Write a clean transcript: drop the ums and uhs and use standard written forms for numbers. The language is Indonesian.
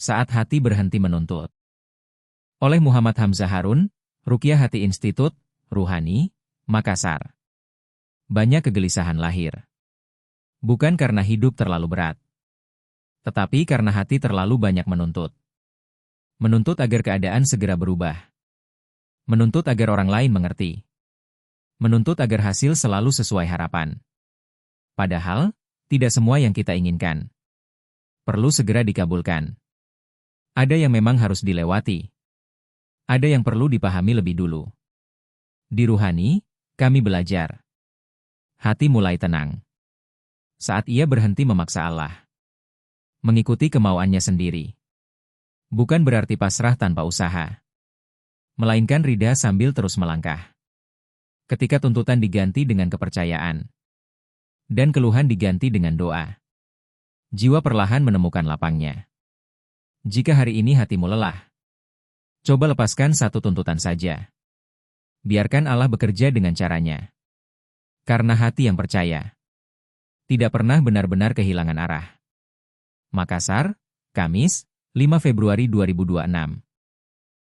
Saat hati berhenti menuntut. Oleh Muhammad Hamzah Harun, Ruqyah Hati Institut, Ruhani, Makassar. Banyak kegelisahan lahir. Bukan karena hidup terlalu berat, tetapi karena hati terlalu banyak menuntut. Menuntut agar keadaan segera berubah. Menuntut agar orang lain mengerti. Menuntut agar hasil selalu sesuai harapan. Padahal, tidak semua yang kita inginkan perlu segera dikabulkan. Ada yang memang harus dilewati. Ada yang perlu dipahami lebih dulu. Di Ruhani, kami belajar. Hati mulai tenang saat ia berhenti memaksa Allah. Mengikuti kemauannya sendiri. Bukan berarti pasrah tanpa usaha, melainkan ridha sambil terus melangkah. Ketika tuntutan diganti dengan kepercayaan, dan keluhan diganti dengan doa, jiwa perlahan menemukan lapangnya. Jika hari ini hatimu lelah, coba lepaskan satu tuntutan saja. Biarkan Allah bekerja dengan caranya. Karena hati yang percaya tidak pernah benar-benar kehilangan arah. Makassar, Kamis, 5 Februari 2026.